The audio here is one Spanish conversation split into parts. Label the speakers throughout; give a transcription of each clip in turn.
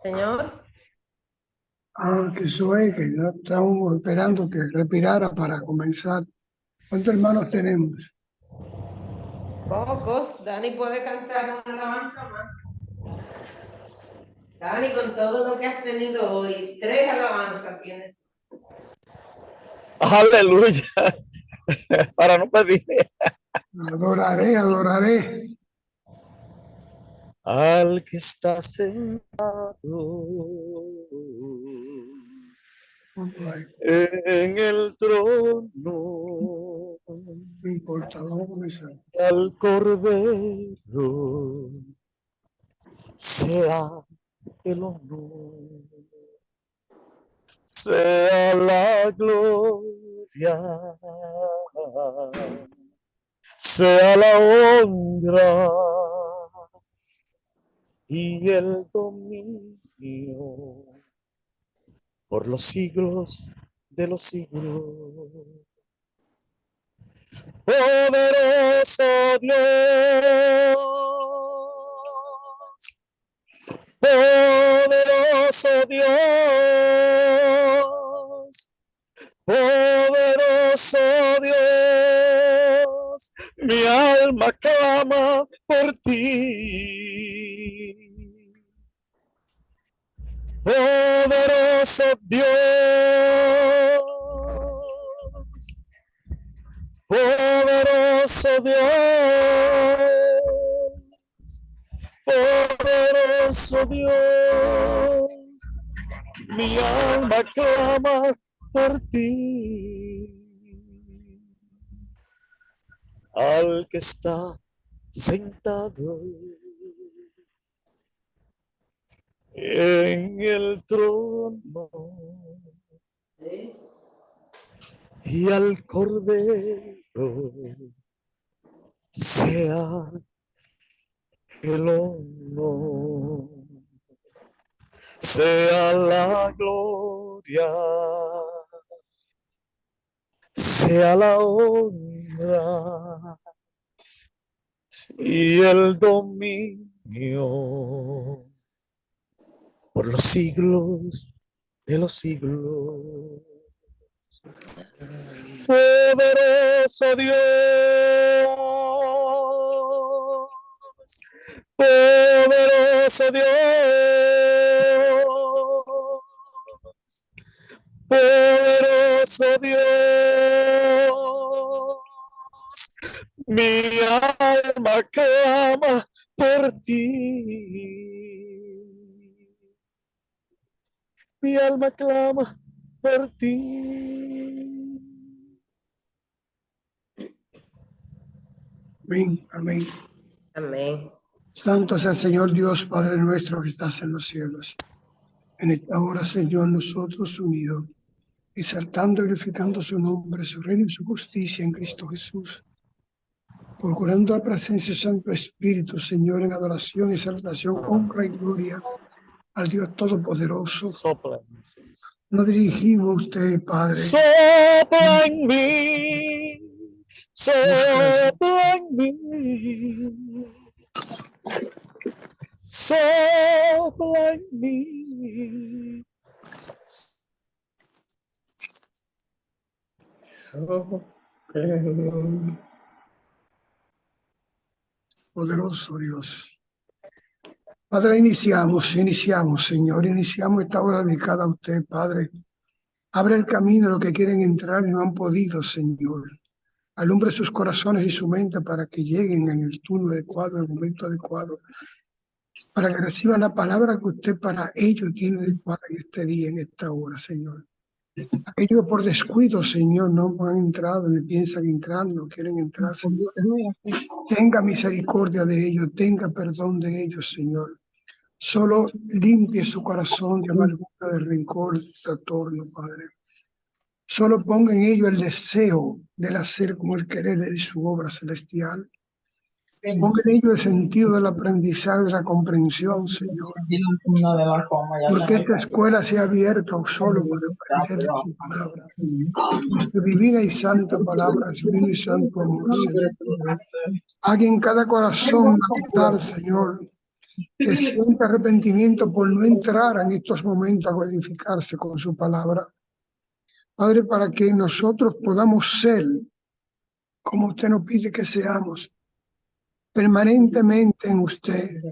Speaker 1: Señor,
Speaker 2: Que soy, que ya estamos esperando que respirara para comenzar. ¿Cuántos hermanos tenemos?
Speaker 1: pocos. Dani puede cantar una alabanza más. Dani, con todo lo que has tenido hoy, 3 alabanzas tienes.
Speaker 3: Aleluya. Para no pedir.
Speaker 2: Adoraré, adoraré.
Speaker 3: Al que está sentado en el trono,
Speaker 2: No importa, vamos a comenzar.
Speaker 3: al Cordero sea el honor, sea la gloria, sea la honra y el dominio por los siglos de los siglos. Poderoso Dios, poderoso Dios, poderoso Dios, mi alma clama por ti. Poderoso Dios, poderoso Dios, poderoso Dios, mi alma clama por ti. Al que está sentado en el trono y al Cordero sea el honor, sea la gloria, sea la honra y el dominio por los siglos de los siglos. Poderoso Dios, poderoso Dios, poderoso Dios, mi alma clama por ti. Mi alma clama por ti.
Speaker 2: Amén, amén.
Speaker 1: Amén.
Speaker 2: Santo sea el Señor Dios, Padre nuestro que estás en los cielos. En esta hora, Señor, nosotros unidos, exaltando y glorificando su nombre, su reino y su justicia en Cristo Jesús, procurando la presencia del Santo Espíritu, Señor, en adoración y exaltación, honra y gloria al Dios Todopoderoso.
Speaker 3: Sopla.
Speaker 2: Nos dirigimos a usted, Padre.
Speaker 3: Sopla en mí. Sopla en mí. Sopla en mí.
Speaker 2: Poderoso Dios. Padre, iniciamos, Señor, iniciamos esta hora dedicada a usted, Padre. Abre el camino a los que quieren entrar y no han podido, Señor. Alumbre sus corazones y su mente para que lleguen en el turno adecuado, en el momento adecuado, para que reciban la palabra que usted para ellos tiene adecuada en este día, en esta hora, Señor. Aquellos por descuido, Señor, no han entrado, ni piensan entrar, no quieren entrar, Señor. Tenga misericordia de ellos, tenga perdón de ellos, Señor. Solo limpie su corazón de amargura, de rencor, de trastorno, Padre. Solo ponga en ellos el deseo del hacer como el querer de su obra celestial. Ponga en ellos el sentido del aprendizaje, de la comprensión, Señor. Porque esta escuela sea abierta solo para aprender de tu palabra. Tu divina y santa palabra, su divino y santo amor, Señor. Haga en cada corazón meditar, Señor, que sienta arrepentimiento por no entrar en estos momentos a edificarse con su palabra. Padre, para que nosotros podamos ser como usted nos pide que seamos, permanentemente en usted,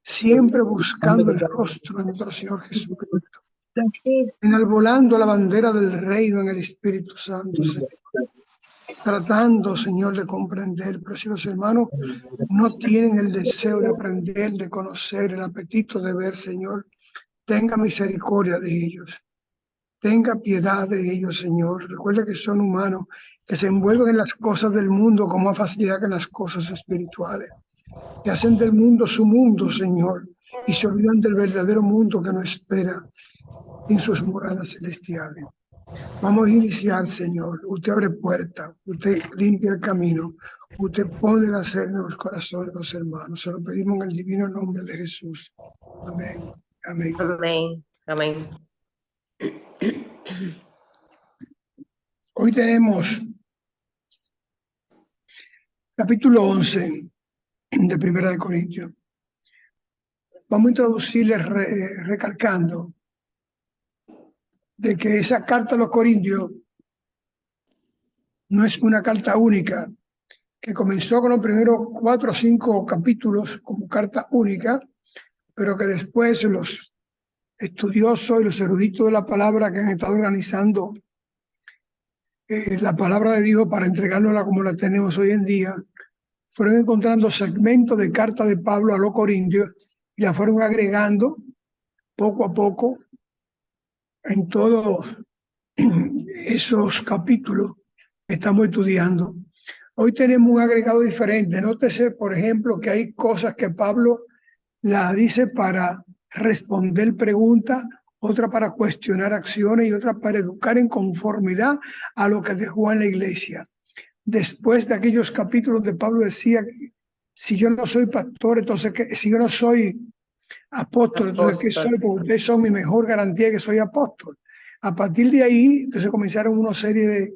Speaker 2: siempre buscando el rostro de nuestro Señor Jesucristo, enarbolando la bandera del reino en el Espíritu Santo, Señor. Tratando, Señor, de comprender, pero si los hermanos no tienen el deseo de aprender, de conocer, el apetito de ver, Señor, tenga misericordia de ellos. Tenga piedad de ellos, Señor. Recuerda que son humanos, que se envuelven en las cosas del mundo con más facilidad que en las cosas espirituales. Que hacen del mundo su mundo, Señor, y se olvidan del verdadero mundo que nos espera en sus moradas celestiales. Vamos a iniciar, Señor. Usted abre puerta, usted limpia el camino, usted pone la sed en los corazones de los hermanos. Se lo pedimos en el divino nombre de Jesús. Amén. Amén.
Speaker 1: Amén. Amén.
Speaker 2: Hoy tenemos capítulo 11 de Primera de Corintios. Vamos a introducirle recalcando de que esa carta a los Corintios no es una carta única, que comenzó con los primeros 4 o 5 capítulos como carta única, pero que después los estudiosos y los eruditos de la palabra que han estado organizando la palabra de Dios para entregárnosla como la tenemos hoy en día, fueron encontrando segmentos de carta de Pablo a los Corintios y la fueron agregando poco a poco en todos esos capítulos que estamos estudiando. Hoy tenemos un agregado diferente. Nótese, por ejemplo, que hay cosas que Pablo la dice para responder preguntas, otra para cuestionar acciones y otra para educar en conformidad a lo que dejó en la iglesia. Después de aquellos capítulos de Pablo decía que si yo no soy pastor, entonces si yo no soy apóstol, entonces ¿qué soy? Porque ustedes son mi mejor garantía de que soy apóstol. A partir de ahí, entonces comenzaron una serie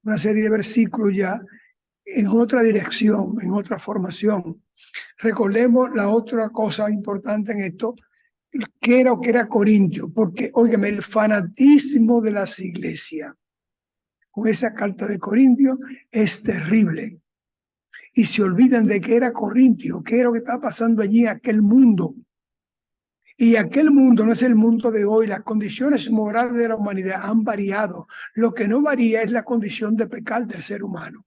Speaker 2: de versículos ya en otra dirección, en otra formación. Recordemos la otra cosa importante en esto, que era Corintio, porque, óigame, el fanatismo de las iglesias con esa carta de Corintio es terrible. Y se olvidan de que era Corintio, que era lo que estaba pasando allí, aquel mundo. Y aquel mundo no es el mundo de hoy. Las condiciones morales de la humanidad han variado. Lo que no varía es la condición de pecar del ser humano.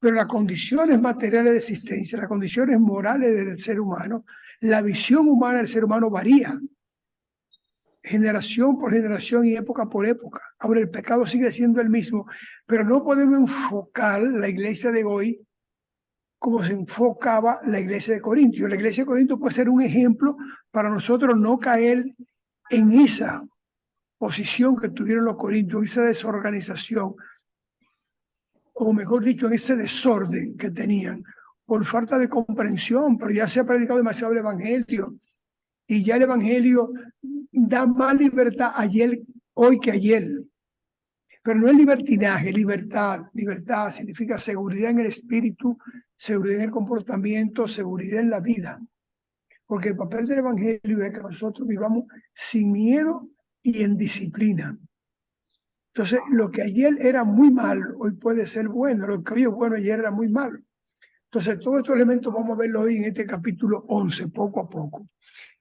Speaker 2: Pero las condiciones materiales de existencia, las condiciones morales del ser humano, la visión humana del ser humano varía. Generación por generación y época por época. Ahora el pecado sigue siendo el mismo, pero no podemos enfocar la iglesia de hoy como se enfocaba la iglesia de Corinto. La iglesia de Corinto puede ser un ejemplo para nosotros no caer en esa posición que tuvieron los corintios, esa desorganización, o mejor dicho, en ese desorden que tenían, por falta de comprensión, pero ya se ha predicado demasiado el evangelio, y ya el evangelio da más libertad hoy que ayer. Pero no es libertinaje, libertad. Libertad significa seguridad en el espíritu, seguridad en el comportamiento, seguridad en la vida. Porque el papel del evangelio es que nosotros vivamos sin miedo y en disciplina. Entonces, lo que ayer era muy malo, hoy puede ser bueno. Lo que hoy es bueno, ayer era muy malo. Entonces, todos estos elementos vamos a verlo hoy en este capítulo 11, poco a poco.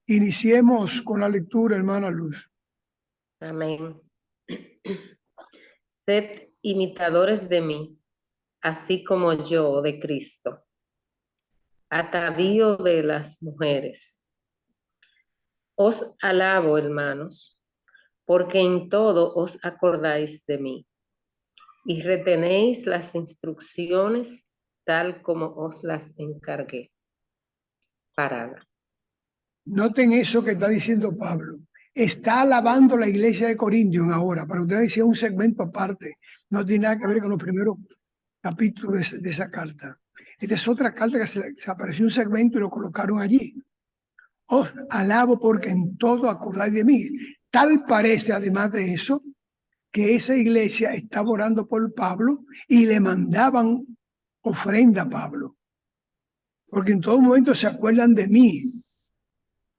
Speaker 2: Iniciemos con la lectura, hermana Luz.
Speaker 1: Amén. Sed imitadores de mí, así como yo de Cristo. Atavío de las mujeres. Os alabo, hermanos, porque en todo os acordáis de mí y retenéis las instrucciones tal como os las encargué. Parada.
Speaker 2: Noten eso que está diciendo Pablo. Está alabando la iglesia de Corintios ahora. Para ustedes decía un segmento aparte. No tiene nada que ver con los primeros capítulos de esa carta. Esta es otra carta que se apareció un segmento y lo colocaron allí. Os alabo porque en todo acordáis de mí. Tal parece, además de eso, que esa iglesia estaba orando por Pablo y le mandaban ofrenda a Pablo. porque en todo momento se acuerdan de mí.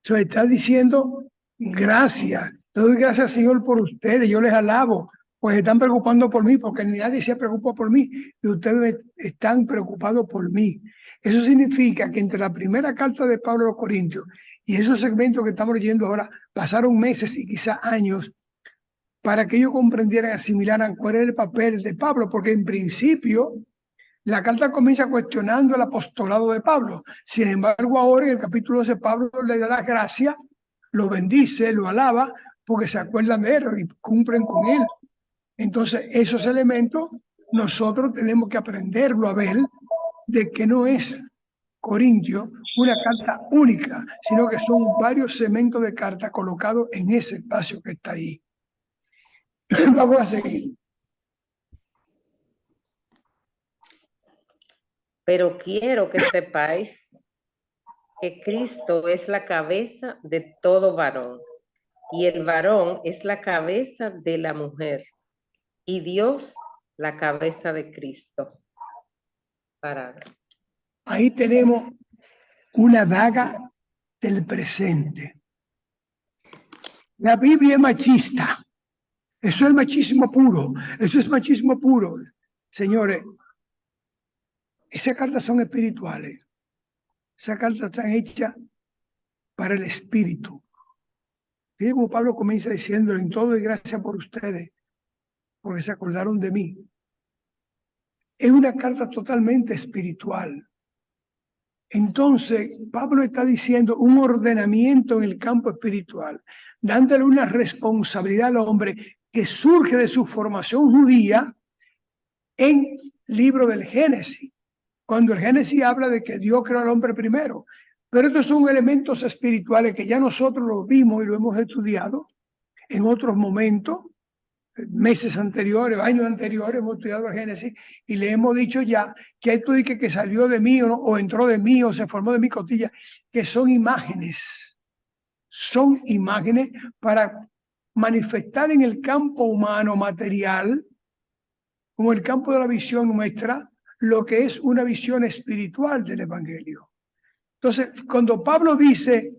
Speaker 2: Entonces está diciendo, gracias, te doy gracias, Señor, por ustedes, yo les alabo, pues están preocupando por mí, porque nadie se preocupa por mí, y ustedes están preocupados por mí. Eso significa que entre la primera carta de Pablo a los Corintios y esos segmentos que estamos leyendo ahora, pasaron meses y quizás años para que ellos comprendieran, asimilaran cuál era el papel de Pablo, porque en principio la carta comienza cuestionando el apostolado de Pablo. Sin embargo, ahora en el capítulo 12, Pablo le da las gracias, lo bendice, lo alaba, porque se acuerdan de él y cumplen con él. Entonces, esos elementos nosotros tenemos que aprenderlo a ver, de que no es Corintio una carta única, sino que son varios segmentos de carta colocados en ese espacio que está ahí. Vamos a seguir.
Speaker 1: Pero quiero que sepáis que Cristo es la cabeza de todo varón, y el varón es la cabeza de la mujer, y Dios la cabeza de Cristo. Parada.
Speaker 2: Ahí tenemos una daga del presente. La Biblia es machista. Eso es machismo puro. Eso es machismo puro. Señores, esas cartas son espirituales. Esas cartas están hechas para el espíritu. Fíjense como Pablo comienza diciendo, en todo y gracias por ustedes, porque se acordaron de mí. Es una carta totalmente espiritual. Entonces, Pablo está diciendo un ordenamiento en el campo espiritual, dándole una responsabilidad al hombre que surge de su formación judía en el libro del Génesis, cuando el Génesis habla de que Dios creó al hombre primero. Pero estos son elementos espirituales que ya nosotros los vimos y lo hemos estudiado en otros momentos, meses anteriores, años anteriores, hemos estudiado el Génesis y le hemos dicho ya que esto dice que salió de mí o entró de mí o se formó de mi costilla, que son imágenes para manifestar en el campo humano material, como el campo de la visión nuestra, lo que es una visión espiritual del Evangelio. Entonces, cuando Pablo dice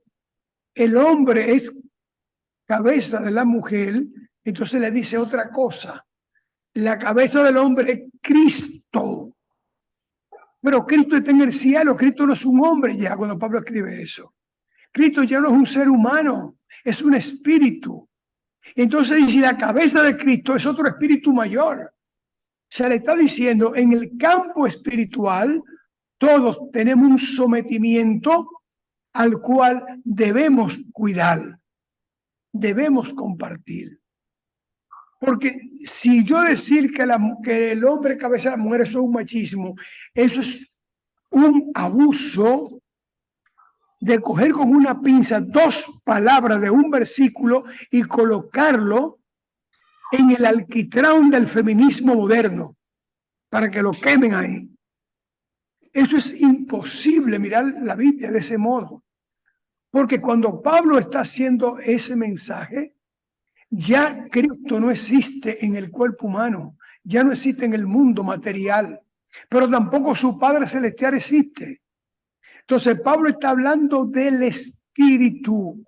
Speaker 2: el hombre es cabeza de la mujer, entonces le dice otra cosa. La cabeza del hombre es Cristo. Pero Cristo está en el cielo. Cristo no es un hombre ya cuando Pablo escribe eso. Cristo ya no es un ser humano, es un espíritu. Entonces dice, la cabeza de Cristo es otro espíritu mayor. Se le está diciendo, en el campo espiritual, todos tenemos un sometimiento al cual debemos cuidar, debemos compartir. Porque si yo decir que el hombre cabeza de la mujer eso es un machismo, eso es un abuso de coger con una pinza 2 palabras de un versículo y colocarlo en el alquitrán del feminismo moderno para que lo quemen ahí. Eso es imposible mirar la Biblia de ese modo. Porque cuando Pablo está haciendo ese mensaje, ya Cristo no existe en el cuerpo humano, ya no existe en el mundo material, pero tampoco su Padre Celestial existe. Entonces Pablo está hablando del espíritu.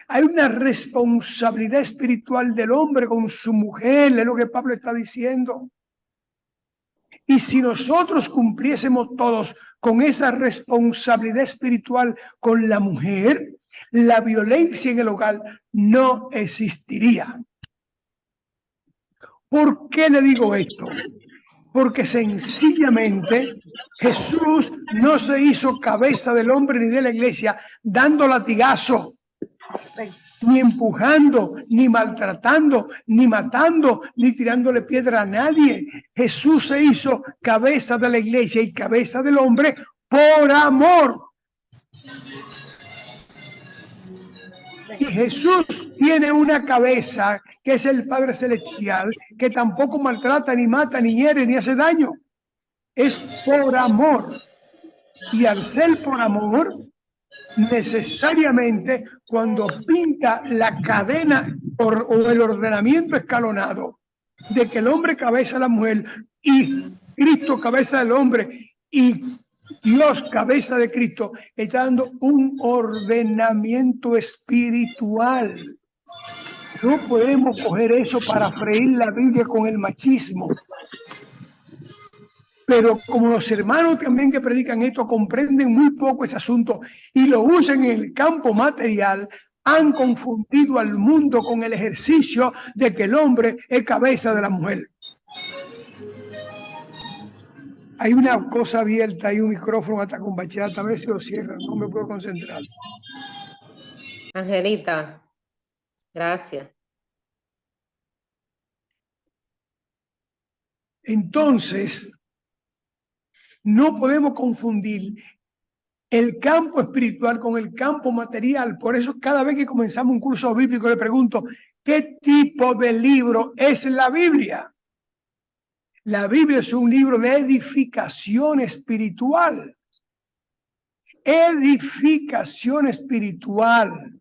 Speaker 2: Hay una responsabilidad espiritual del hombre con su mujer, es lo que Pablo está diciendo. Y si nosotros cumpliésemos todos con esa responsabilidad espiritual con la mujer, la violencia en el hogar no existiría. ¿Por qué le digo esto? Porque sencillamente Jesús no se hizo cabeza del hombre ni de la iglesia dando latigazo, ni empujando, ni maltratando, ni matando, ni tirándole piedra a nadie. Jesús se hizo cabeza de la iglesia y cabeza del hombre por amor. Y Jesús tiene una cabeza que es el Padre Celestial, que tampoco maltrata, ni mata, ni hiere, ni hace daño. Es por amor. Y al ser por amor, necesariamente cuando pinta la cadena o el ordenamiento escalonado de que el hombre cabeza a la mujer y Cristo cabeza al hombre y Dios, cabeza de Cristo, está dando un ordenamiento espiritual. No podemos coger eso para freír la Biblia con el machismo. Pero como los hermanos también que predican esto comprenden muy poco ese asunto y lo usan en el campo material, han confundido al mundo con el ejercicio de que el hombre es cabeza de la mujer. Hay una cosa abierta, hay un micrófono hasta con bachata, a ver si lo cierran, no me puedo concentrar.
Speaker 1: Angelita, gracias.
Speaker 2: Entonces, no podemos confundir el campo espiritual con el campo material. Por eso cada vez que comenzamos un curso bíblico le pregunto, ¿qué tipo de libro es la Biblia? La Biblia es un libro de edificación espiritual. Edificación espiritual,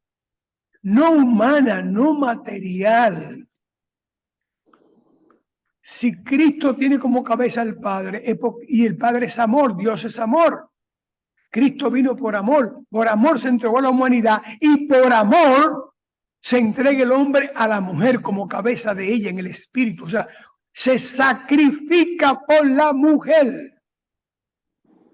Speaker 2: no humana, no material. Si Cristo tiene como cabeza al Padre y el Padre es amor, Dios es amor. Cristo vino por amor se entregó a la humanidad y por amor se entrega el hombre a la mujer como cabeza de ella en el espíritu. O sea, se sacrifica por la mujer.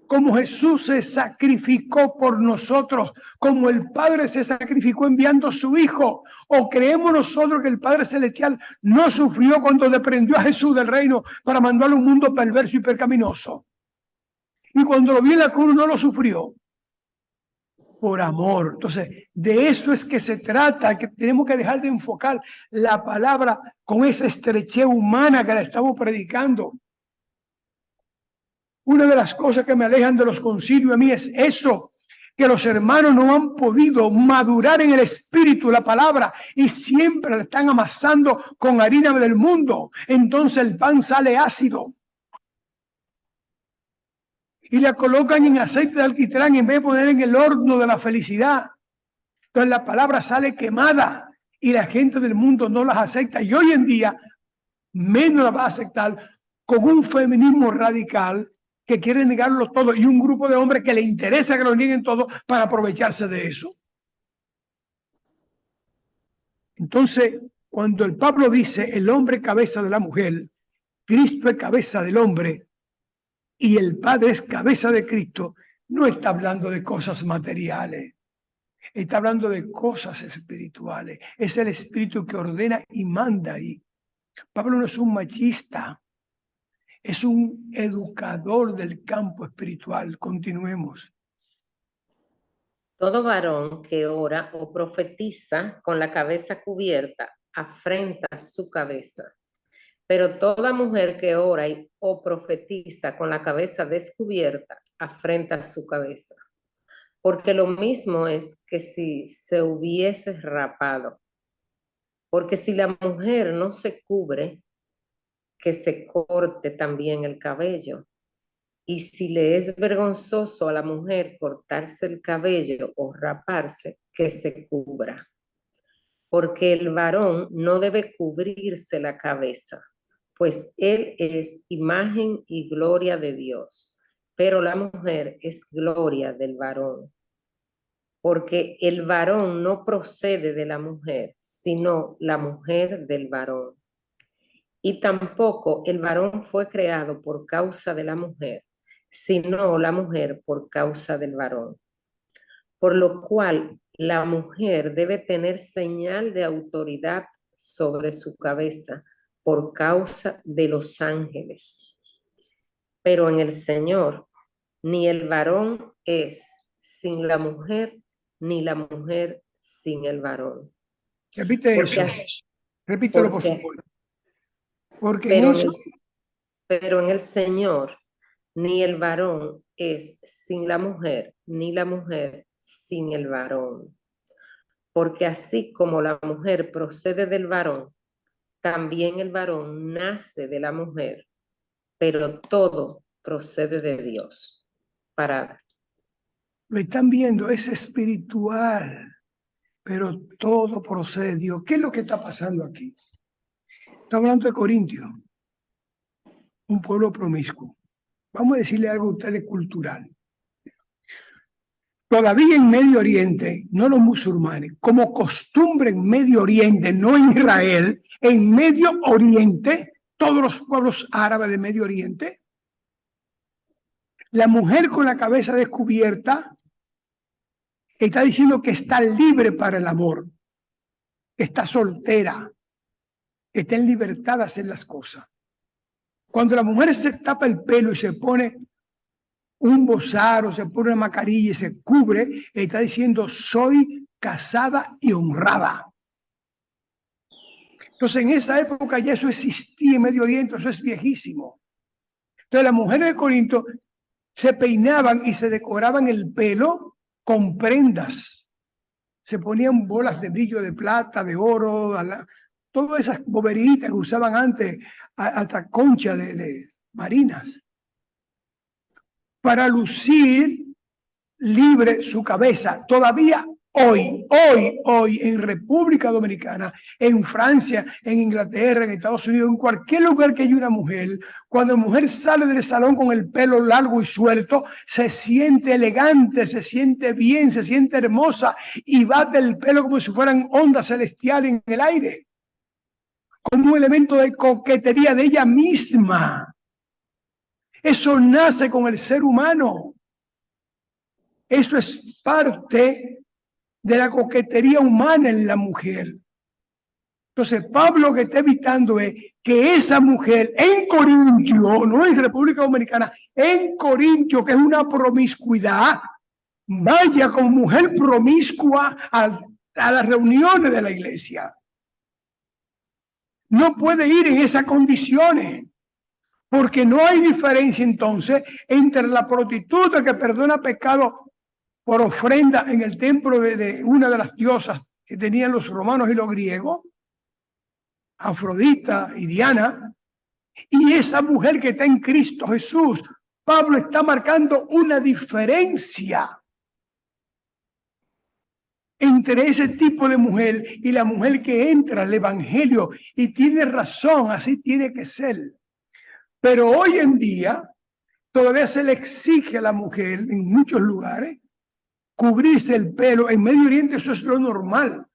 Speaker 2: Como Jesús se sacrificó por nosotros, como el Padre se sacrificó enviando a su Hijo. ¿O creemos nosotros que el Padre Celestial no sufrió cuando desprendió a Jesús del reino para mandarlo a un mundo perverso y pecaminoso? Y cuando lo vio en la cruz no lo sufrió. Por amor. Entonces, de eso es que se trata, que tenemos que dejar de enfocar la palabra con esa estrechez humana que la estamos predicando. Una de las cosas que me alejan de los concilios a mí es eso, que los hermanos no han podido madurar en el espíritu la palabra y siempre la están amasando con harina del mundo. Entonces el pan sale ácido. Y la colocan en aceite de alquitrán en vez de poner en el horno de la felicidad. Entonces la palabra sale quemada y la gente del mundo no las acepta. Y hoy en día menos la va a aceptar con un feminismo radical que quiere negarlo todo y un grupo de hombres que le interesa que lo nieguen todo para aprovecharse de eso. Entonces, cuando el Pablo dice el hombre cabeza de la mujer, Cristo es cabeza del hombre y el Padre es cabeza de Cristo, no está hablando de cosas materiales, está hablando de cosas espirituales. Es el espíritu que ordena y manda ahí. Pablo no es un machista. Es un educador del campo espiritual. Continuemos.
Speaker 1: Todo varón que ora o profetiza con la cabeza cubierta afrenta su cabeza. Pero toda mujer que ora o profetiza con la cabeza descubierta afrenta su cabeza. Porque lo mismo es que si se hubiese rapado. Porque si la mujer no se cubre, que se corte también el cabello. Y si le es vergonzoso a la mujer cortarse el cabello o raparse, que se cubra. Porque el varón no debe cubrirse la cabeza, pues él es imagen y gloria de Dios, pero la mujer es gloria del varón. Porque el varón no procede de la mujer, sino la mujer del varón. Y tampoco el varón fue creado por causa de la mujer, sino la mujer por causa del varón. Por lo cual la mujer debe tener señal de autoridad sobre su cabeza por causa de los ángeles. Pero en el Señor, ni el varón es sin la mujer, ni la mujer sin el varón.
Speaker 2: Repite
Speaker 1: Porque
Speaker 2: eso. Repítelo, por favor. Porque
Speaker 1: pero en el Señor, ni el varón es sin la mujer, ni la mujer sin el varón. Porque así como la mujer procede del varón, también el varón nace de la mujer, pero todo procede de Dios. Parada.
Speaker 2: lo están viendo, es espiritual, pero todo procede de Dios. ¿Qué es lo que está pasando aquí? Está hablando de Corintios, un pueblo promiscuo. Vamos a decirle algo a ustedes cultural. Todavía en Medio Oriente, no los musulmanes, como costumbre en Medio Oriente, no en Israel, en Medio Oriente, todos los pueblos árabes de Medio Oriente, la mujer con la cabeza descubierta está diciendo que está libre para el amor, está soltera, está en libertad de hacer las cosas. Cuando la mujer se tapa el pelo y se pone un bozar o se pone una mascarilla y se cubre, está diciendo soy casada y honrada. Entonces en esa época ya eso existía en Medio Oriente, eso es viejísimo. Entonces las mujeres de Corinto se peinaban y se decoraban el pelo con prendas. Se ponían bolas de brillo de plata, de oro, todas esas boberitas que usaban antes, hasta concha de marinas, para lucir libre su cabeza. Todavía hoy en República Dominicana, en Francia, en Inglaterra, en Estados Unidos, en cualquier lugar que haya una mujer, cuando la mujer sale del salón con el pelo largo y suelto, se siente elegante, se siente bien, se siente hermosa y bate el pelo como si fueran ondas celestiales en el aire, como un elemento de coquetería de ella misma. Eso nace con el ser humano. Eso es parte de la coquetería humana en la mujer. Entonces, Pablo lo que está evitando es que esa mujer en Corintio, no en República Dominicana, en Corintio, que es una promiscuidad, vaya como mujer promiscua a las reuniones de la iglesia. No puede ir en esas condiciones, porque no hay diferencia entonces entre la prostituta que perdona pecado por ofrenda en el templo de una de las diosas que tenían los romanos y los griegos, Afrodita y Diana, y esa mujer que está en Cristo Jesús. Pablo está marcando una diferencia entre ese tipo de mujer y la mujer que entra al evangelio, y tiene razón, así tiene que ser. Pero hoy en día todavía se le exige a la mujer en muchos lugares cubrirse el pelo. En Medio Oriente eso es lo normal.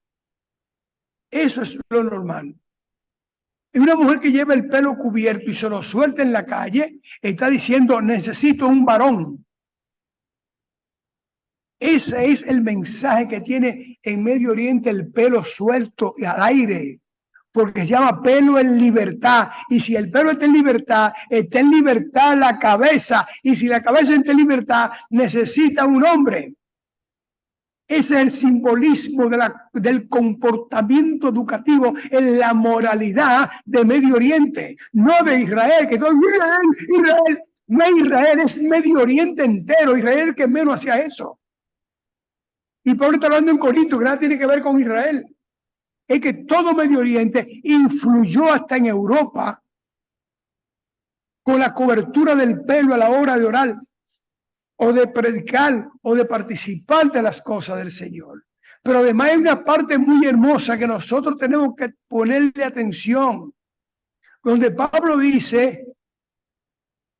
Speaker 2: Eso es lo normal. Y una mujer que lleva el pelo cubierto y se lo suelta en la calle, está diciendo, necesito un varón. Ese es el mensaje que tiene en Medio Oriente el pelo suelto y al aire, porque se llama pelo en libertad. Y si el pelo está en libertad la cabeza. Y si la cabeza está en libertad, necesita un hombre. Ese es el simbolismo del comportamiento educativo en la moralidad de Medio Oriente, no de Israel, que todo Israel, no es Israel, es Medio Oriente entero. Israel que menos hacía eso. Y Pablo está hablando en Corinto, que nada tiene que ver con Israel. Es que todo Medio Oriente influyó hasta en Europa con la cobertura del pelo a la hora de orar, o de predicar, o de participar de las cosas del Señor. Pero además hay una parte muy hermosa que nosotros tenemos que ponerle atención, donde Pablo dice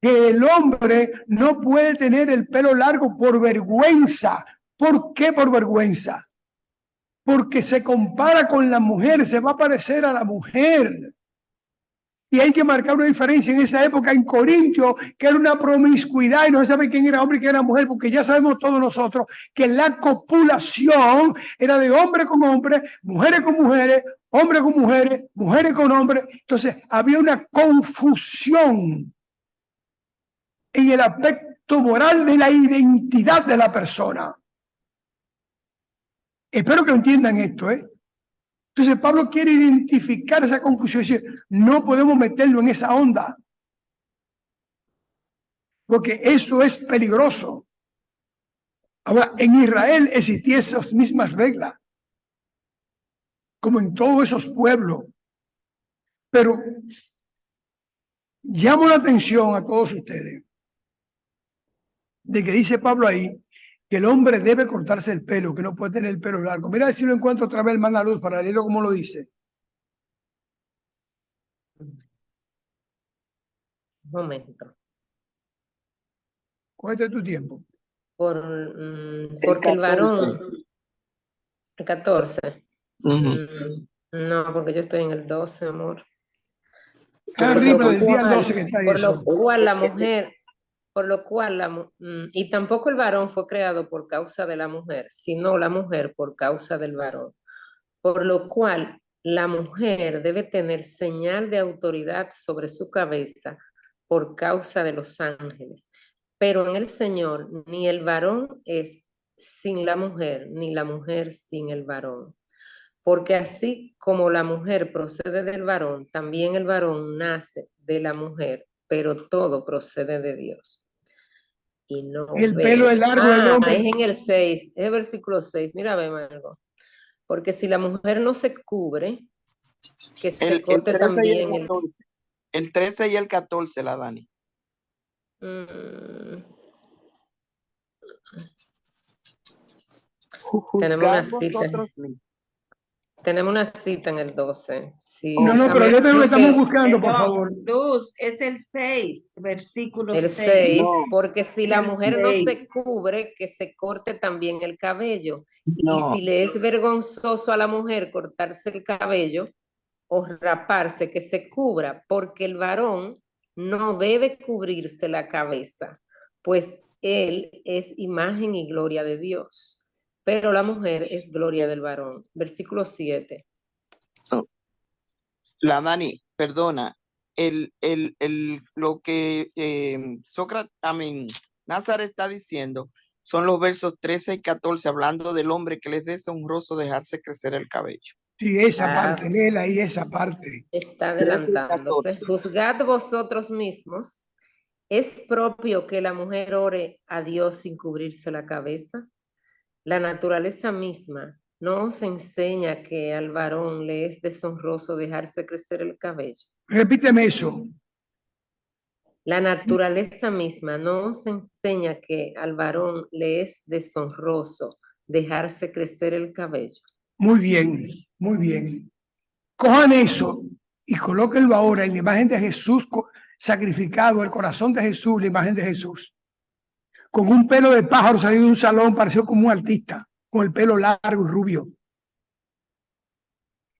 Speaker 2: que el hombre no puede tener el pelo largo por vergüenza. ¿Por qué por vergüenza? Porque se compara con la mujer, se va a parecer a la mujer. Y hay que marcar una diferencia en esa época en Corintio, que era una promiscuidad y no se sabe quién era hombre y quién era mujer, porque ya sabemos todos nosotros que la copulación era de hombre con hombre, mujeres con mujeres, hombres con mujeres, mujeres con hombres. Entonces había una confusión en el aspecto moral de la identidad de la persona. Espero que entiendan esto, ¿eh? Entonces Pablo quiere identificar esa confusión y decir, no podemos meterlo en esa onda, porque eso es peligroso. Ahora, en Israel existían esas mismas reglas, como en todos esos pueblos, pero llamo la atención a todos ustedes de que dice Pablo ahí que el hombre debe cortarse el pelo, que no puede tener el pelo largo. Mira a ver si lo encuentro otra vez, hermana Luz, para leerlo como lo dice.
Speaker 1: Un momento.
Speaker 2: Cógete tu tiempo.
Speaker 1: porque el
Speaker 4: 14.
Speaker 1: varón, el 14.
Speaker 4: Ujú.
Speaker 1: No, porque yo estoy en el 12, amor.
Speaker 2: Arriba del día 12 que está
Speaker 1: Por
Speaker 2: eso.
Speaker 1: lo cual la mujer, y tampoco el varón fue creado por causa de la mujer, sino la mujer por causa del varón. Por lo cual la mujer debe tener señal de autoridad sobre su cabeza por causa de los ángeles. Pero en el Señor ni el varón es sin la mujer, ni la mujer sin el varón. Porque así como la mujer procede del varón, también el varón nace de la mujer, pero todo procede de Dios. Y no
Speaker 2: El pelo es largo del hombre.
Speaker 1: es en el 6, es el versículo 6. Mira, ve, Margo. Porque si la mujer no se cubre, que se
Speaker 4: El
Speaker 1: corte
Speaker 4: 13 y
Speaker 1: también
Speaker 4: el 14. El 13 y el 14, la Dani.
Speaker 1: Tenemos una
Speaker 4: Juzgad
Speaker 1: cita.
Speaker 4: vosotros mismos.
Speaker 1: Tenemos una cita en el 12. Sí,
Speaker 2: No, pero yo tengo que estamos buscando, por
Speaker 5: Perdón,
Speaker 2: favor.
Speaker 5: Luz, es el 6, versículo
Speaker 1: el
Speaker 5: 6.
Speaker 1: 6,
Speaker 4: No.
Speaker 1: porque si la
Speaker 5: El
Speaker 1: mujer no se
Speaker 5: 6.
Speaker 1: cubre, que se corte también el cabello.
Speaker 4: No.
Speaker 1: Y si le es vergonzoso a la mujer cortarse el cabello o raparse, que se cubra, porque el varón no debe cubrirse la cabeza, pues él es imagen y gloria de Dios, pero la mujer es gloria del varón. Versículo 7.
Speaker 4: La Dani, perdona. Lo que Nazar está diciendo son los versos 13 y 14, hablando del hombre que les deshonroso dejarse crecer el cabello.
Speaker 2: Sí, esa parte, léela ahí, esa parte.
Speaker 1: Está adelantándose. Juzgad vosotros mismos. ¿Es propio que la mujer ore a Dios sin cubrirse la cabeza? La naturaleza misma no os enseña que al varón le es deshonroso dejarse crecer el cabello.
Speaker 2: Repíteme eso.
Speaker 1: La naturaleza misma no os enseña que al varón le es deshonroso dejarse crecer el cabello.
Speaker 2: Muy bien, muy bien. Cojan eso y colóquenlo ahora en la imagen de Jesús sacrificado, el corazón de Jesús, la imagen de Jesús. Con un pelo de pájaro salido de un salón, pareció como un artista, con el pelo largo y rubio.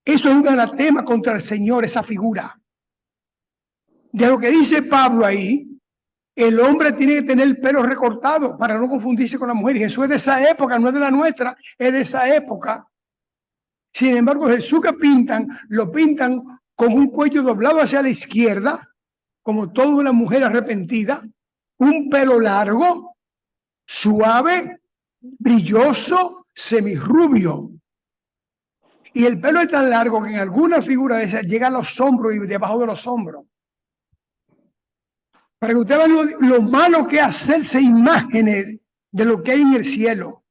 Speaker 2: Eso es un anatema contra el Señor, esa figura. De lo que dice Pablo ahí, el hombre tiene que tener el pelo recortado para no confundirse con la mujer. Y Jesús es de esa época, no es de la nuestra, es de esa época. Sin embargo, Jesús que pintan, lo pintan con un cuello doblado hacia la izquierda, como toda una mujer arrepentida, un pelo largo, suave, brilloso, semirrubio. Y el pelo es tan largo que en alguna figura de esa llega a los hombros y debajo de los hombros. Para que usted vea lo malo que es hacerse imágenes de lo que hay en el cielo.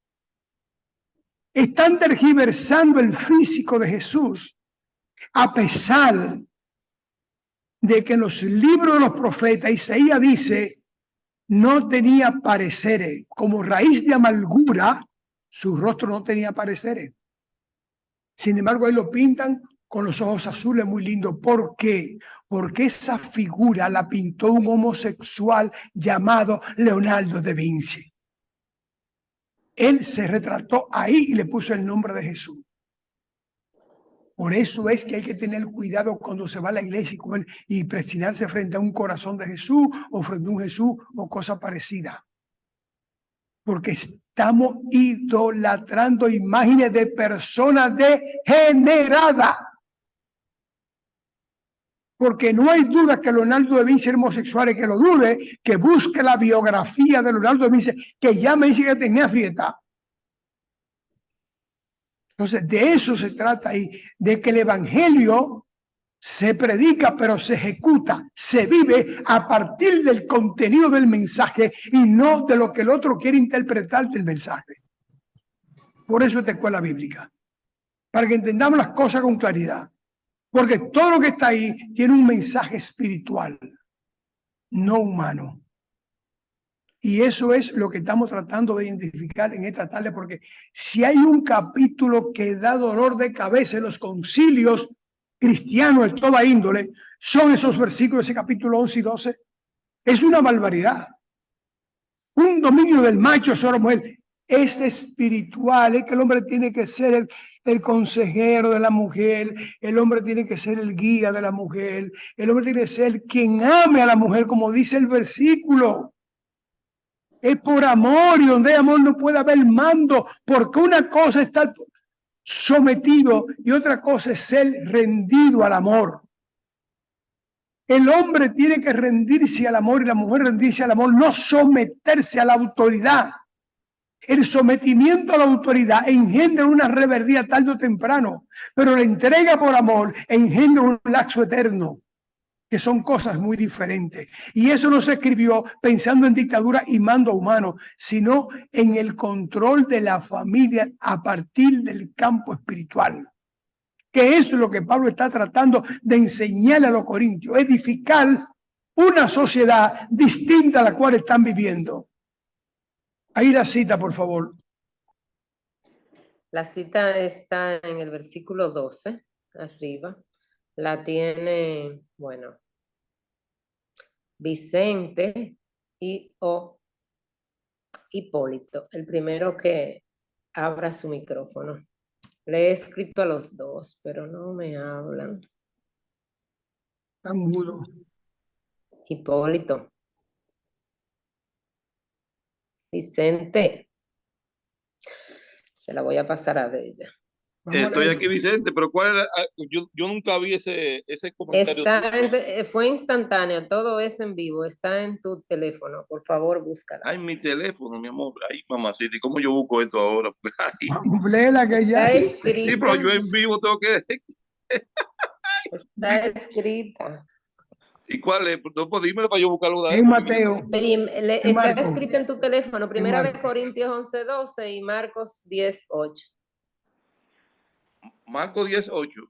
Speaker 2: Están tergiversando el físico de Jesús, a pesar de que en los libros de los profetas Isaías dice, no tenía pareceres, como raíz de amargura, su rostro no tenía pareceres. Sin embargo, ahí lo pintan con los ojos azules, muy lindo. ¿Por qué? Porque esa figura la pintó un homosexual llamado Leonardo da Vinci. Él se retrató ahí y le puso el nombre de Jesús. Por eso es que hay que tener cuidado cuando se va a la iglesia y presionarse frente a un corazón de Jesús o frente a un Jesús o cosa parecida. Porque estamos idolatrando imágenes de personas degeneradas. Porque no hay duda que Leonardo da Vinci era homosexual, y que lo dude, que busque la biografía de Leonardo da Vinci, que ya me dice que tenía fiesta. Entonces, de eso se trata ahí, de que el evangelio se predica, pero se ejecuta, se vive a partir del contenido del mensaje y no de lo que el otro quiere interpretar del mensaje. Por eso esta escuela bíblica, para que entendamos las cosas con claridad. Porque todo lo que está ahí tiene un mensaje espiritual, no humano. Y eso es lo que estamos tratando de identificar en esta tarde, porque si hay un capítulo que da dolor de cabeza en los concilios cristianos de toda índole, son esos versículos, ese capítulo 11 y 12. Es una barbaridad. un dominio del macho sobre la mujer. Es espiritual, es que el hombre tiene que ser el consejero de la mujer, el hombre tiene que ser el guía de la mujer, el hombre tiene que ser quien ame a la mujer, como dice el versículo. Es por amor, y donde hay amor no puede haber mando, porque una cosa es estar sometido y otra cosa es ser rendido al amor. El hombre tiene que rendirse al amor y la mujer rendirse al amor, no someterse a la autoridad. El sometimiento a la autoridad engendra una reverdía tarde o temprano, pero la entrega por amor engendra un laxo eterno, que son cosas muy diferentes. Y eso no se escribió pensando en dictadura y mando humano, sino en el control de la familia a partir del campo espiritual. Que eso es lo que Pablo está tratando de enseñarle a los corintios, edificar una sociedad distinta a la cual están viviendo. Ahí la cita, por favor.
Speaker 1: La cita está en el versículo 12, arriba. La tiene, bueno, Vicente y o Hipólito. El primero que abra su micrófono. Le he escrito a los dos, pero no me hablan.
Speaker 2: Está mudo.
Speaker 1: Hipólito. Vicente. Se la voy a pasar a ella.
Speaker 2: Vamos a
Speaker 6: Estoy
Speaker 2: leerlo.
Speaker 6: aquí, Vicente, pero ¿cuál era? Yo nunca vi ese comentario.
Speaker 1: Fue instantáneo, todo es en vivo, está en tu teléfono, por favor, búscala.
Speaker 6: Ay, mi teléfono, mi amor. Ay, mamacita, ¿y cómo yo busco esto ahora? Ay,
Speaker 2: Vamos, léela que ya.
Speaker 1: Está escrita.
Speaker 6: sí, pero yo en vivo tengo que...
Speaker 1: Está escrita.
Speaker 6: ¿Y cuál es? No, pues dímelo para yo buscarlo de ahí.
Speaker 2: En Mateo.
Speaker 1: Está
Speaker 2: Marcos.
Speaker 1: escrita en tu teléfono, Primera de
Speaker 2: Marcos.
Speaker 1: Corintios 11:12 y Marcos 10:8.
Speaker 6: Marcos 10:8.
Speaker 1: Sí,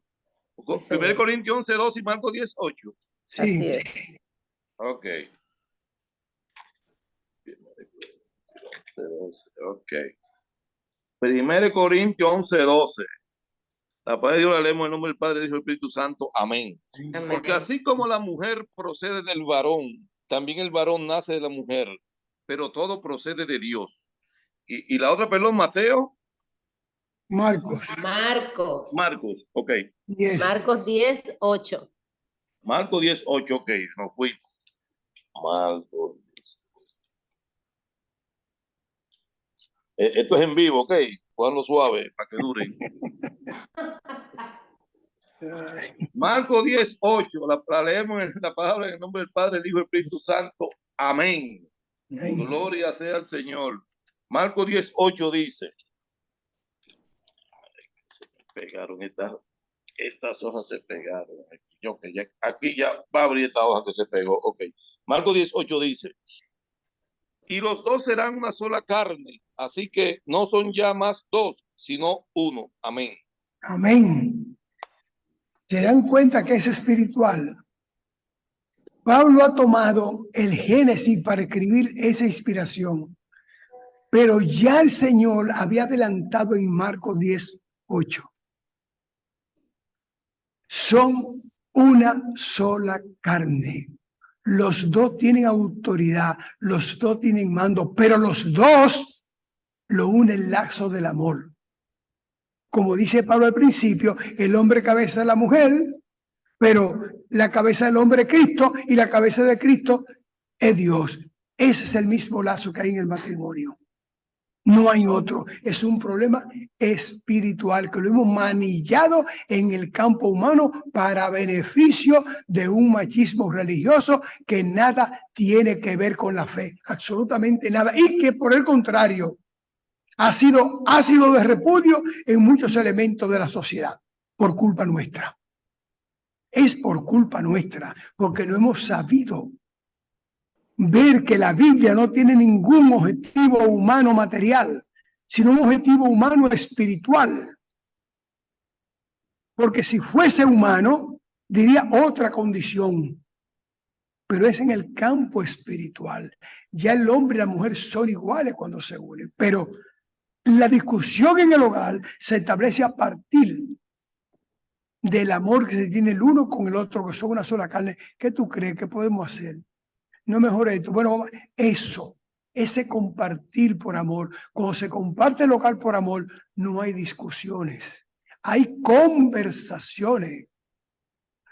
Speaker 6: 1
Speaker 1: señor.
Speaker 6: Corintios 11:2 y Marcos 10:8.
Speaker 1: Así
Speaker 2: Sí.
Speaker 1: es.
Speaker 6: Ok. Ok. 1 Corintios 11:12. La palabra de Dios la leemos en el nombre del Padre, del Hijo y del Espíritu Santo. Amén.
Speaker 1: Amén.
Speaker 6: Porque así como la mujer procede del varón, también el varón nace de la mujer, pero todo procede de Dios. Y la otra, perdón, Mateo.
Speaker 2: Marcos.
Speaker 6: Marcos, ok.
Speaker 2: 10.
Speaker 1: Marcos 10:8.
Speaker 6: Marcos 10:8, ok, nos fuimos. Marcos. Esto es en vivo, ok. Pónganlo suave para que duren. Marcos 10:8, la leemos en la palabra en el nombre del Padre, del Hijo y del Espíritu Santo. Amén.
Speaker 2: Amén.
Speaker 6: Gloria sea al Señor. Marcos 10:8 dice. Se pegaron estas hojas, se pegaron. Aquí ya va a abrir esta hoja que se pegó. Ok. Marcos 10:8 dice. Y los dos serán una sola carne, así que no son ya más dos, sino uno. Amén.
Speaker 2: Amén. ¿Se dan cuenta que es espiritual? Pablo ha tomado el Génesis para escribir esa inspiración, pero ya el Señor había adelantado en Marcos 10:8. Son una sola carne. Los dos tienen autoridad, los dos tienen mando, pero los dos lo une el lazo del amor. Como dice Pablo al principio, el hombre cabeza de la mujer, pero la cabeza del hombre es Cristo y la cabeza de Cristo es Dios. Ese es el mismo lazo que hay en el matrimonio. No hay otro. Es un problema espiritual que lo hemos manillado en el campo humano para beneficio de un machismo religioso que nada tiene que ver con la fe. Absolutamente nada. Y que por el contrario ha sido ácido de repudio en muchos elementos de la sociedad por culpa nuestra. Es por culpa nuestra, porque no hemos sabido ver que la Biblia no tiene ningún objetivo humano material, sino un objetivo humano espiritual. Porque si fuese humano, diría otra condición, pero es en el campo espiritual. Ya el hombre y la mujer son iguales cuando se unen, pero la discusión en el hogar se establece a partir del amor que se tiene el uno con el otro, que son una sola carne. ¿Qué tú crees que podemos hacer? No mejor esto. Bueno, eso. ese compartir por amor. Cuando se comparte el local por amor, no hay discusiones, hay conversaciones,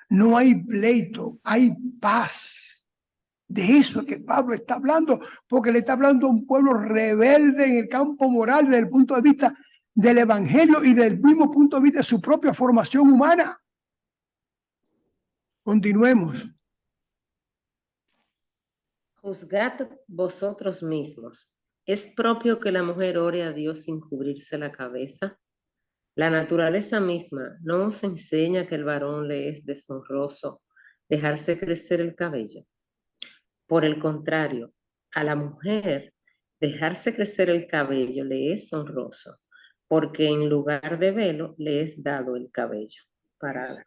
Speaker 2: no hay pleito, hay paz. De eso que Pablo está hablando, porque le está hablando a un pueblo rebelde en el campo moral desde el punto de vista del evangelio y del mismo punto de vista de su propia formación humana. Continuemos.
Speaker 1: Juzgad vosotros mismos. ¿Es propio que la mujer ore a Dios sin cubrirse la cabeza? La naturaleza misma no os enseña que el varón le es deshonroso dejarse crecer el cabello. Por el contrario, a la mujer dejarse crecer el cabello le es honroso, porque en lugar de velo le es dado el cabello. Parada.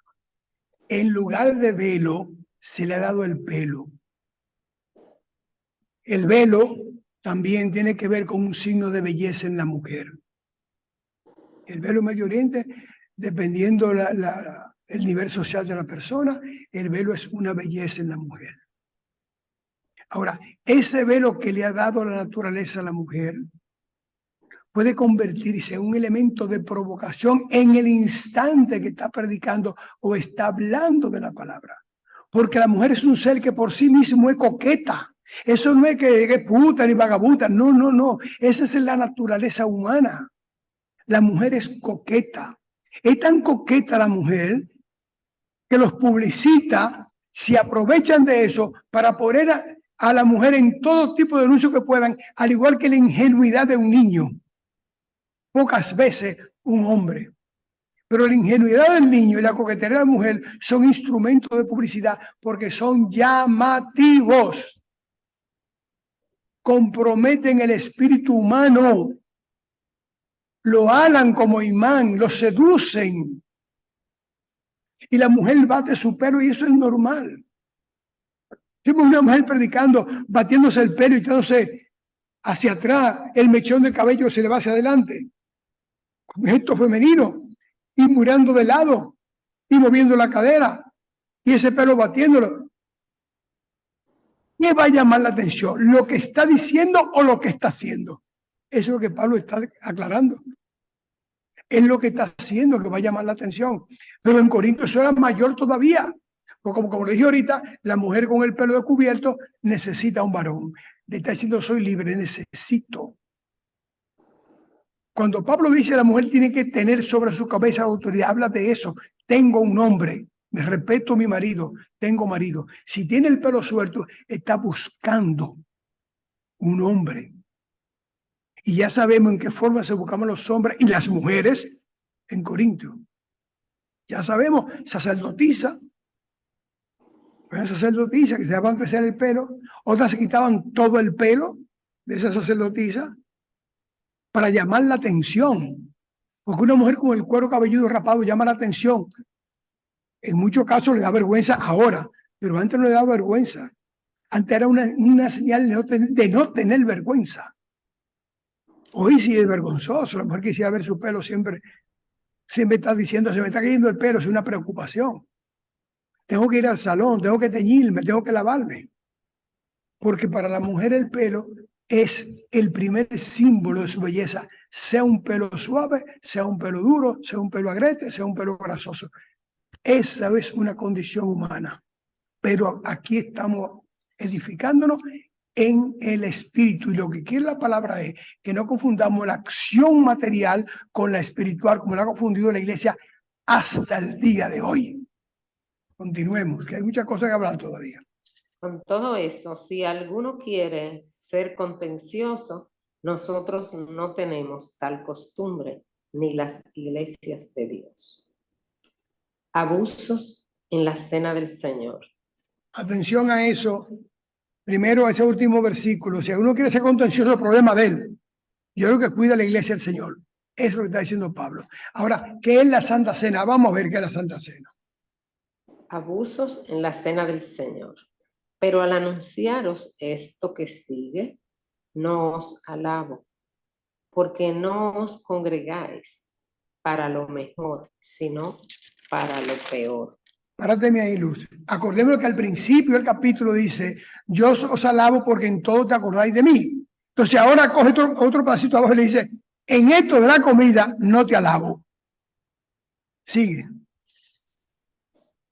Speaker 2: En lugar de velo, se le ha dado el pelo. El velo también tiene que ver con un signo de belleza en la mujer. El velo en Medio Oriente, dependiendo el nivel social de la persona, el velo es una belleza en la mujer. Ahora, ese velo que le ha dado la naturaleza a la mujer puede convertirse en un elemento de provocación en el instante que está predicando o está hablando de la palabra. Porque la mujer es un ser que por sí mismo es coqueta. Eso no es que es puta ni vagabunda. No, no, no. Esa es la naturaleza humana. La mujer es coqueta. Es tan coqueta la mujer que los publicistas se aprovechan de eso para poner a la mujer en todo tipo de anuncios que puedan, al igual que la ingenuidad de un niño. Pocas veces un hombre. Pero la ingenuidad del niño y la coquetería de la mujer son instrumentos de publicidad porque son llamativos. Comprometen el espíritu humano. Lo alan como imán, lo seducen. Y la mujer bate su pelo y eso es normal. Tenemos una mujer predicando, batiéndose el pelo y echándose hacia atrás, el mechón del cabello se le va hacia adelante. Con gesto femenino. Y mirando de lado y moviendo la cadera y ese pelo batiéndolo. ¿Qué va a llamar la atención? ¿Lo que está diciendo o lo que está haciendo? Eso es lo que Pablo está aclarando. Es lo que está haciendo que va a llamar la atención. Pero en Corinto eso era mayor todavía. Porque como le dije ahorita, la mujer con el pelo descubierto necesita un varón. Le está diciendo, soy libre, necesito. Cuando Pablo dice la mujer tiene que tener sobre su cabeza la autoridad, habla de eso. Tengo un hombre, me respeto a mi marido, tengo marido. Si tiene el pelo suelto, está buscando un hombre. Y ya sabemos en qué forma se buscaban los hombres y las mujeres en Corinto. Ya sabemos, sacerdotisa. Una sacerdotisa que se daban crecer el pelo. Otras se quitaban todo el pelo de esa sacerdotisa para llamar la atención. Porque una mujer con el cuero cabelludo rapado llama la atención. En muchos casos le da vergüenza ahora, pero antes no le daba vergüenza. Antes era una señal de no tener vergüenza. Hoy sí es vergonzoso. La mujer quisiera ver su pelo siempre está diciendo, se me está cayendo el pelo, es una preocupación. Tengo que ir al salón, tengo que teñirme, tengo que lavarme. Porque para la mujer el pelo es el primer símbolo de su belleza, sea un pelo suave, sea un pelo duro, sea un pelo agreste, sea un pelo grasoso. Esa es una condición humana. Pero aquí estamos edificándonos en el espíritu. Y lo que quiere la palabra es que no confundamos la acción material con la espiritual, como la ha confundido la iglesia hasta el día de hoy. Continuemos, que hay muchas cosas que hablar todavía.
Speaker 1: Con todo eso, si alguno quiere ser contencioso, nosotros no tenemos tal costumbre, ni las iglesias de Dios. Abusos en la cena del Señor.
Speaker 2: Atención a eso. Primero, ese último versículo. Si alguno quiere ser contencioso, el problema de él. Yo creo que cuida la iglesia del Señor. Eso es lo que está diciendo Pablo. Ahora, ¿qué es la Santa Cena? Vamos a ver qué es la Santa Cena.
Speaker 1: Abusos en la cena del Señor. Pero al anunciaros esto que sigue, no os alabo, porque no os congregáis para lo mejor, sino para lo peor.
Speaker 2: Párate ahí, Luz. Acordémonos que al principio del capítulo dice, yo os alabo porque en todo te acordáis de mí. Entonces ahora coge otro pedacito abajo y le dice, en esto de la comida no te alabo. Sigue.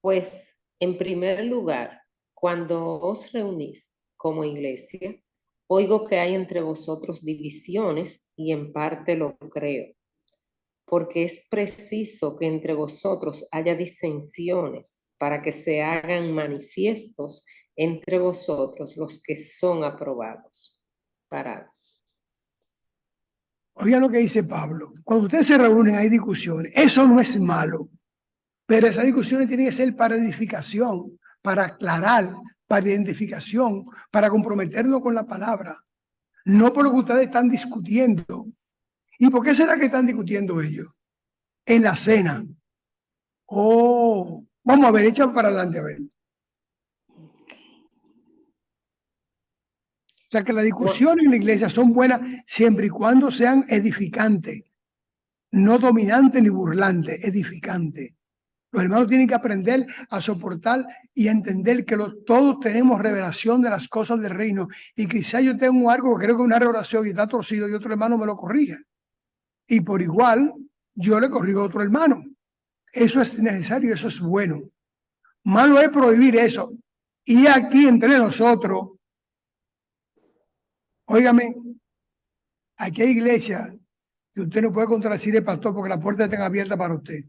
Speaker 1: Pues, en primer lugar, cuando os reunís como iglesia, oigo que hay entre vosotros divisiones y en parte lo creo, porque es preciso que entre vosotros haya disensiones para que se hagan manifiestos entre vosotros los que son aprobados. Parado.
Speaker 2: Oigan lo que dice Pablo. Cuando ustedes se reúnen hay discusiones. Eso no es malo. Pero esas discusiones tienen que ser para edificación, para aclarar, para identificación, para comprometernos con la palabra. No por lo que ustedes están discutiendo. ¿Y por qué será que están discutiendo ellos? En la cena. Oh, vamos a ver, echa para adelante a ver. O sea que las discusiones en la iglesia son buenas siempre y cuando sean edificantes, no dominantes ni burlantes, edificantes. Los hermanos tienen que aprender a soportar y a entender que todos tenemos revelación de las cosas del reino. Y quizá yo tengo algo que creo que es una revelación y está torcido y otro hermano me lo corrige. Y por igual, yo le corrijo a otro hermano. Eso es necesario, eso es bueno. Malo es prohibir eso. Y aquí entre nosotros, óigame, aquí hay iglesia que usted no puede contradecir el pastor porque la puerta está abierta para usted.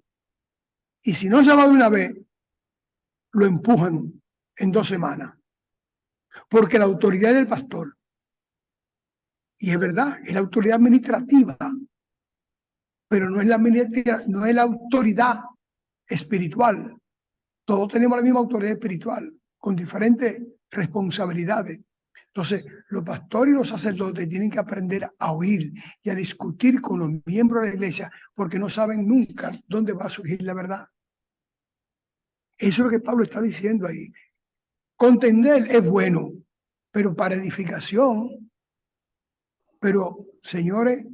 Speaker 2: Y si no se va de una vez, lo empujan en 2 semanas. Porque la autoridad es del pastor. Y es verdad, es la autoridad administrativa. Pero no es la autoridad espiritual. Todos tenemos la misma autoridad espiritual, con diferentes responsabilidades. Entonces, los pastores y los sacerdotes tienen que aprender a oír y a discutir con los miembros de la iglesia, porque no saben nunca dónde va a surgir la verdad. Eso es lo que Pablo está diciendo ahí. Contender es bueno, pero para edificación. Pero, señores,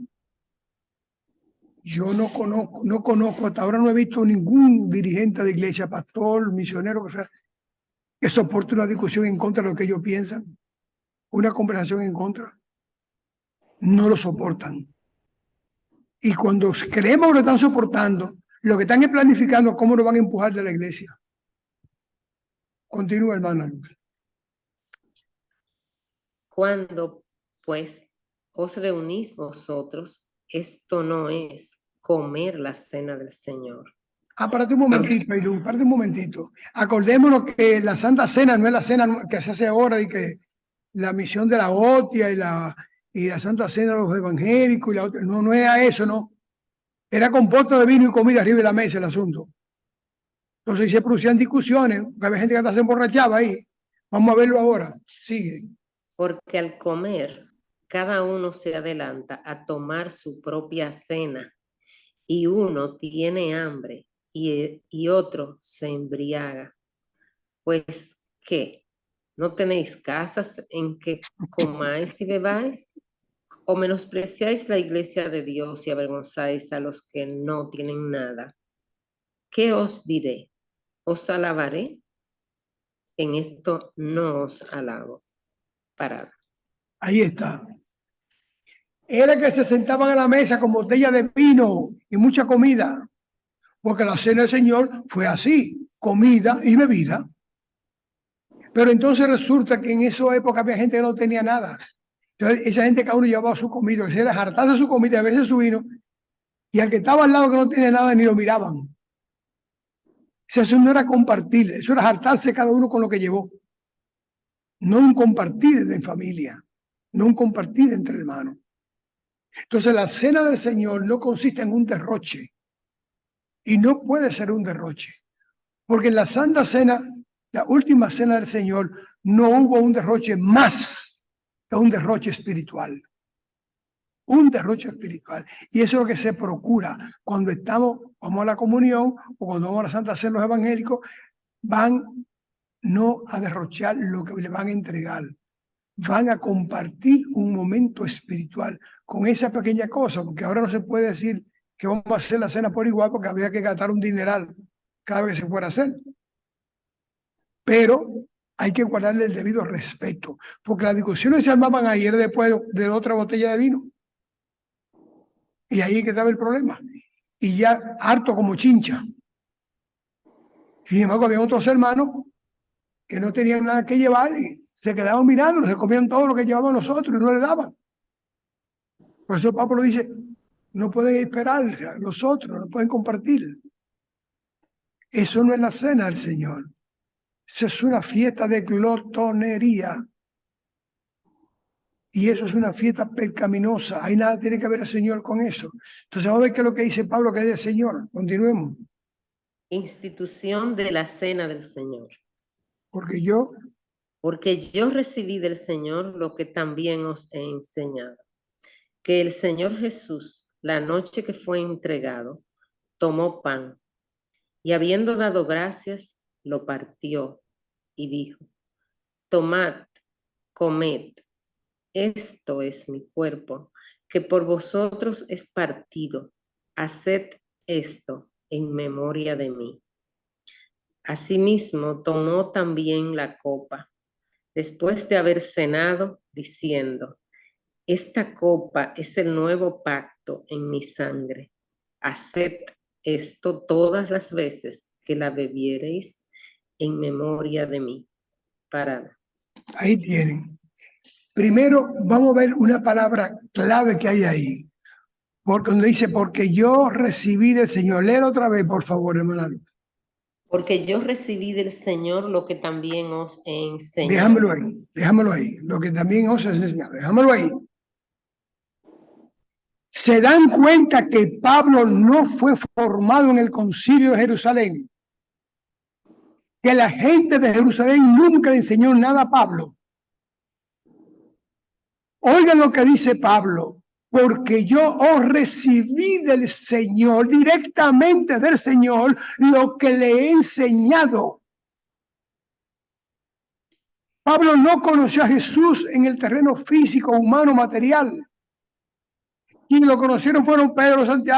Speaker 2: yo no conozco, hasta ahora no he visto ningún dirigente de iglesia, pastor, misionero, que soporte una discusión en contra de lo que ellos piensan, una conversación en contra. No lo soportan. Y cuando creemos que lo están soportando, lo que están es planificando cómo lo van a empujar de la iglesia. Continúa, hermana Luz.
Speaker 1: Cuando, pues, os reunís vosotros, esto no es comer la cena del Señor.
Speaker 2: Párate un momentito, Ilú, párate un momentito. Acordémonos que la Santa Cena no es la cena que se hace ahora y que la misión de la hostia y la Santa Cena de los evangélicos y la otra. No, no era eso, no. Era con poto de vino y comida arriba de la mesa el asunto. Entonces se producían discusiones, porque había gente que hasta se emborrachaba ahí. Vamos a verlo ahora. Sigue.
Speaker 1: Porque al comer, cada uno se adelanta a tomar su propia cena, y uno tiene hambre y otro se embriaga. Pues, ¿qué? ¿No tenéis casas en que comáis y bebáis? ¿O menospreciáis la iglesia de Dios y avergonzáis a los que no tienen nada? ¿Qué os diré? ¿Os alabaré? En esto no os alabo. Parado.
Speaker 2: Ahí está. Era que se sentaban a la mesa con botella de vino y mucha comida, porque la cena del Señor fue así, comida y bebida. Pero entonces resulta que en esa época había gente que no tenía nada. Entonces esa gente cada uno llevaba su comida, que era hartarse su comida, a veces su vino, y al que estaba al lado que no tenía nada ni lo miraban. Eso no era compartir, eso era hartarse cada uno con lo que llevó. No un compartir de familia, no un compartir entre hermanos. Entonces la cena del Señor no consiste en un derroche, y no puede ser un derroche, porque en la Santa Cena, la última cena del Señor, no hubo un derroche más que un derroche espiritual. Un derroche espiritual. Y eso es lo que se procura cuando vamos a la comunión o cuando vamos a la Santa Cena los evangélicos, van no a derrochar lo que le van a entregar, van a compartir un momento espiritual con esa pequeña cosa, porque ahora no se puede decir que vamos a hacer la cena por igual porque había que gastar un dineral cada vez que se fuera a hacer. Pero hay que guardarle el debido respeto, porque las discusiones se armaban ayer después de otra botella de vino. Y ahí quedaba el problema. Y ya harto como chincha. Sin embargo, había otros hermanos que no tenían nada que llevar y se quedaban mirando, se comían todo lo que llevaban nosotros y no le daban. Por eso Pablo dice, no pueden esperar los otros, no pueden compartir. Eso no es la cena del Señor. Eso es una fiesta de glotonería. Y eso es una fiesta pecaminosa. Ahí nada tiene que ver el Señor con eso. Entonces vamos a ver qué es lo que dice Pablo que es del Señor. Continuemos.
Speaker 1: Institución de la cena del Señor.
Speaker 2: Porque yo
Speaker 1: recibí del Señor lo que también os he enseñado. Que el Señor Jesús, la noche que fue entregado, tomó pan y habiendo dado gracias, lo partió y dijo, tomad, comed, esto es mi cuerpo, que por vosotros es partido, haced esto en memoria de mí. Asimismo, tomó también la copa, después de haber cenado, diciendo, esta copa es el nuevo pacto en mi sangre. Haced esto todas las veces que la bebiereis en memoria de mí. Parada.
Speaker 2: ahí tienen. Primero vamos a ver una palabra clave que hay ahí. Porque donde dice, porque yo recibí del Señor. Léelo otra vez, por favor, hermano.
Speaker 1: Porque yo recibí del Señor lo que también os he enseñado.
Speaker 2: Déjamelo ahí. Lo que también os he enseñado. Déjamelo ahí. Se dan cuenta que Pablo no fue formado en el concilio de Jerusalén. Que la gente de Jerusalén nunca le enseñó nada a Pablo. Oigan lo que dice Pablo. Porque yo os recibí del Señor, directamente del Señor, lo que le he enseñado. Pablo no conoció a Jesús en el terreno físico, humano, material. Quienes lo conocieron fueron Pedro, Santiago,